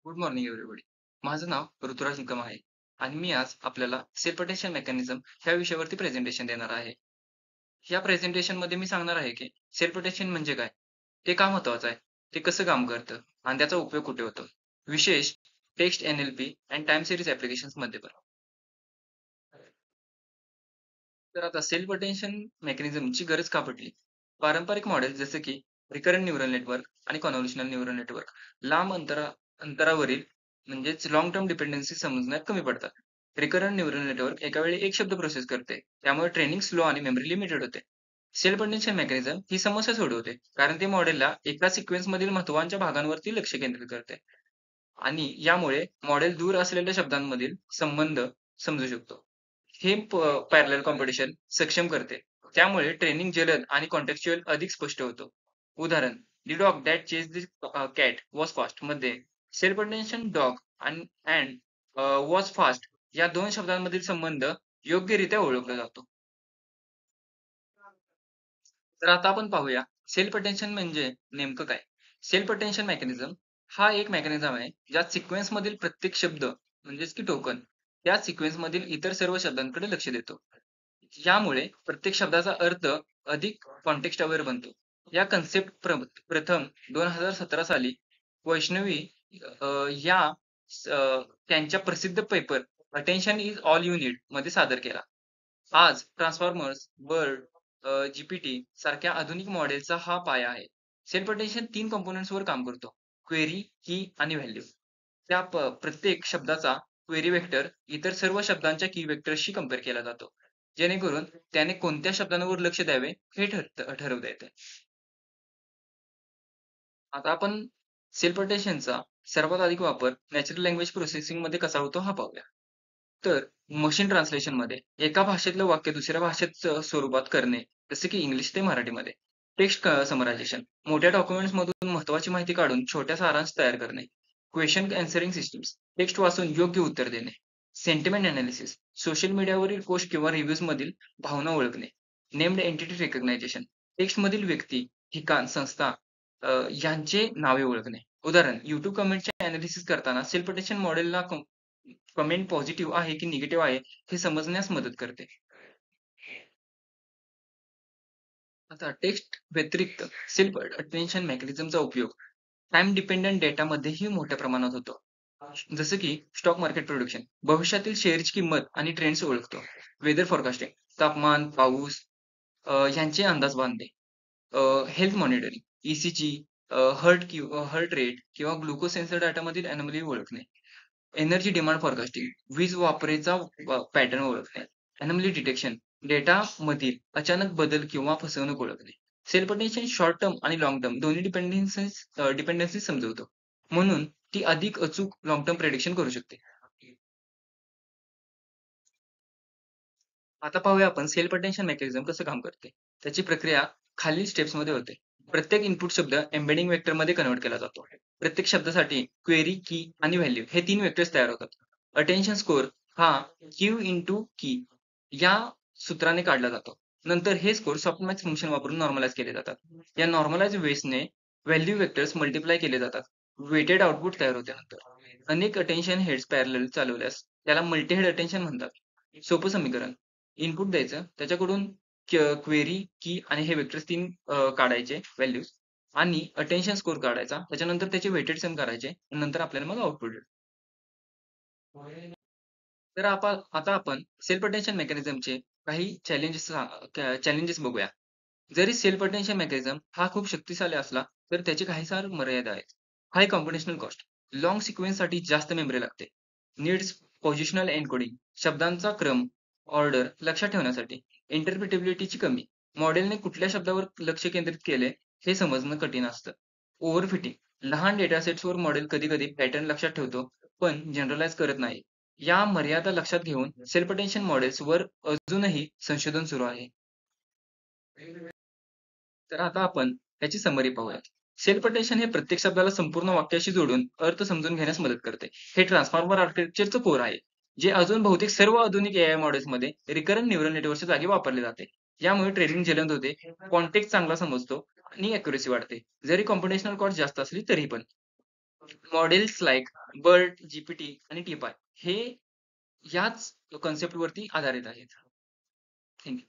Good morning everybody. माझं नाव ऋतुराज निकम आहे आणि मी आज आपल्याला सेल्फ अटेन्शन मेकॅनिझम ह्या विषयावरती प्रेझेंटेशन देणार आहे. या प्रेझेंटेशनमध्ये मी सांगणार आहे की सेल्फ अटेन्शन म्हणजे काय? ते का महत्वाचं आहे? ते कसं काम करतं? आणि त्याचा उपयोग कुठे होतो? विशेष टेक्स्ट NLP आणि टाइम सिरीज ॲप्लिकेशन्समध्ये पण. तर आता सेल्फ अटेन्शन मेकॅनिझमची गरज का पडली? पारंपरिक मॉडेल जसे की रिकरंट न्यूरल नेटवर्क आणि कन्व्होल्युशनल न्यूरल नेटवर्क लांब अंतरावरील म्हणजेच लाँग टर्म डिपेंडन्सी समजण्यात कमी पडतात. रिकरंट न्यूरल नेटवर्क एका वेळी एक शब्द प्रोसेस करते. त्यामुळे ट्रेनिंग स्लो आणि मेमरी लिमिटेड होते. सेल्फ अटेन्शन मेकॅनिझम ही समस्या सोडवते कारण ते मॉडेलला एका सिक्वेन्समधील महत्त्वाच्या भागांवरती लक्ष केंद्रित करते आणि यामुळे मॉडेल दूर असलेल्या शब्दांमधील संबंध समजू शकतो. हे पॅरलल कॉम्पिटिशन सक्षम करते. त्यामुळे ट्रेनिंग जलद आणि कॉन्टेक्स्चुअल अधिक स्पष्ट होतो. उदाहरण, "the dog that chased the cat was fast" मध्ये self attention dog and was fast या 2 शब्दांमधील संबंध योग्यरित्या ओळखला जातो. तर आता आपण पाहूया सेल्फ अटेन्शन म्हणजे नेमकं काय? सेल्फ अटेन्शन मेकॅनिझम हा एक मेकॅनिझम आहे, ज्यात सिक्वेन्समधील प्रत्येक शब्द म्हणजेच की टोकन त्या सिक्वेन्समधील इतर सर्व शब्दांकडे लक्ष देतो. यामुळे प्रत्येक शब्दाचा अर्थ अधिक कॉन्टेक्स्ट अवेअर बनतो. या कन्सेप्ट प्रथम 2017 साली वैष्णवी अ, या त्यांच्या प्रसिद्ध paper "attention is all you need" मध्ये सादर केला. आज ट्रान्सफॉर्मर्स, वर्ड, GPT सारख्या आधुनिक मॉडेलचा हा पाया आहे. सेल्फ अटेन्शन 3 कंपोनेंट्सवर काम करतो. क्वेरी, की आणि व्हॅल्यू. त्या प्रत्येक शब्दाचा क्वेरी वेक्टर इतर सर्व शब्दांच्या की वेक्टर्सशी कंपेअर केला जातो. जेणेकरून त्याने कोणत्या शब्दांवर लक्ष द्यावे हे ठरवता येते. आता आपण सेल्फ अटेन्शनचा सर्वात अधिक वापर नॅचरल लँग्वेज प्रोसेसिंगमध्ये कसा होतो हा पाहूया. तर मशीन ट्रान्सलेशनमध्ये एका भाषेतलं वाक्य दुसऱ्या भाषेत स्वरूपात करणे, जसे की इंग्लिश ते मराठीमध्ये. टेक्स्ट समरायझेशन, मोठ्या डॉक्युमेंट्समधून महत्त्वाची माहिती काढून छोट्या सारांश तयार करणे. क्वेशन अँसरिंग सिस्टम्स, टेक्स्ट वाचून योग्य उत्तर देणे. सेंटिमेंट एनालिसिस, सोशल मीडियावरील पोस्ट किंवा रिव्ह्यूजमधील भावना ओळखणे. नेम्ड एंटिटी रिकग्नायझेशन, टेक्स्टमधील व्यक्ती, ठिकाण, संस्था यांचे नावे ओळखणे. उदाहरण, YouTube कमेंटचे एनालिसिस करताना सेल्फ अटेन्शन मॉडेलला कमेंट पॉझिटिव्ह आहे की निगेटिव्ह आहे हे समजण्यास मदत करते. आता टेक्स्ट व्यतिरिक्त सेल्फ अटेन्शन मेकॅनिझमचा उपयोग टाईम डिपेंडंट डेटामध्येही मोठ्या प्रमाणात होतो. जसं की स्टॉक मार्केट प्रोडक्शन, भविष्यातील शेअरची किंमत आणि ट्रेंड्स ओळखतो. वेदर फॉरकास्टिंग, तापमान, पाऊस ह्यांचे अंदाज बांधणे. Health monitoring, ECG, heart rate किंवा ग्लुकोज सेन्सर डाटामधील एनोमली ओळखणे. एनर्जी डिमांड फॉरकास्टिंग, वीज वापरेचा पॅटर्न ओळखणे. एनोमली डिटेक्शन, डेटामधील अचानक बदल किंवा फसवणूक ओळखणे. सेल्फ अटेन्शन शॉर्ट टर्म आणि लाँग टर्म दोन्ही डिपेंडन्सी समजवतो. म्हणून ती अधिक अचूक लाँग टर्म प्रेडिक्शन करू शकते. आता पाहूया आपण सेल्फ अटेन्शन मेकॅनिझम कसं काम करते. त्याची प्रक्रिया खालील स्टेप्समध्ये होते. प्रत्येक इनपुट शब्द एम्बेडिंग वेक्टरमध्ये कन्व्हर्ट केला जातो. प्रत्येक शब्दासाठी क्वेरी, की आणि व्हॅल्यू हे 3 वेक्टर्स तयार होतात. अटेन्शन स्कोर हा क्यू इंटू की या सूत्राने काढला जातो. नंतर हे स्कोर सॉफ्टमॅक्स फंक्शन वापरून नॉर्मलाइज केले जातात. या नॉर्मलाइज बेसने व्हॅल्यू वेक्टर्स मल्टिप्लाय केले जातात. वेटेड आउटपुट तयार होते नंतर. अनेक अटेन्शन हेड्स पॅरलल चालवल्यास त्याला मल्टी हेड अटेन्शन म्हणतात. सोपं समीकरण. इनपुट द्यायचं, त्याच्याकडून क्वेरी, की आणि हे वेक्टर्स 3 काढायचे व्हॅल्यूज आणि अटेन्शन स्कोर काढायचा. त्याच्यानंतर त्याचे वेटेड सम करायचे. नंतर आपल्याला मग आउटपुट तर आता आपण सेल्फ अटेन्शन मेकॅनिझमचे काही चॅलेंजेस बघूया. जरी सेल्फ अटेन्शन मेकॅनिझम हा खूप शक्तिशाली असला, तर त्याची काही सार मर्यादा आहेत. हाय कॉम्प्युटेशनल कॉस्ट. लाँग सिक्वेन्ससाठी जास्त मेमरी लागते. Needs positional encoding. शब्दांचा क्रम, ऑर्डर लक्षात ठेवण्यासाठी. इंटरप्रिटेबिलिटीची कमी. मॉडेलने कुठल्या शब्दावर लक्ष केंद्रित केले हे समजणं कठीण असतं. ओव्हरफिटिंग. लहान डेटासेट्सवर मॉडेल कधी-कधी पॅटर्न लक्षात ठेवतो, पण जनरलाइज करत नाही. या मर्यादा लक्षात घेऊन सेल्फ अटेन्शन मॉडेल्सवर अजूनही संशोधन सुरू आहे. तर आता आपण त्याची समरी पाहूया. सेल्फ अटेन्शन हे प्रत्येक शब्दाला संपूर्ण वाक्याशी जोडून अर्थ समजून घेण्यास मदत करते. हे ट्रान्सफॉर्मर आर्किटेक्चरचं कोर आहे, जे अजून बहुतेक सर्व आधुनिक AI मॉडेल्समध्ये रिकरंट न्यूरल नेटवर्कच्या जागी वापरले जाते. यामुळे ट्रेनिंग जलद होते, कॉन्टेक्स्ट चांगला समजतो आणि ॲक्युरसी वाढते. जरी कॉम्प्युटेशनल कॉस्ट जास्त असली तरीही पण. मॉडेल्स लाइक बर्ट, जीपीटी आणि टीपाय हे ह्याच कन्सेप्ट वरती आधारित आहेत. Thank you.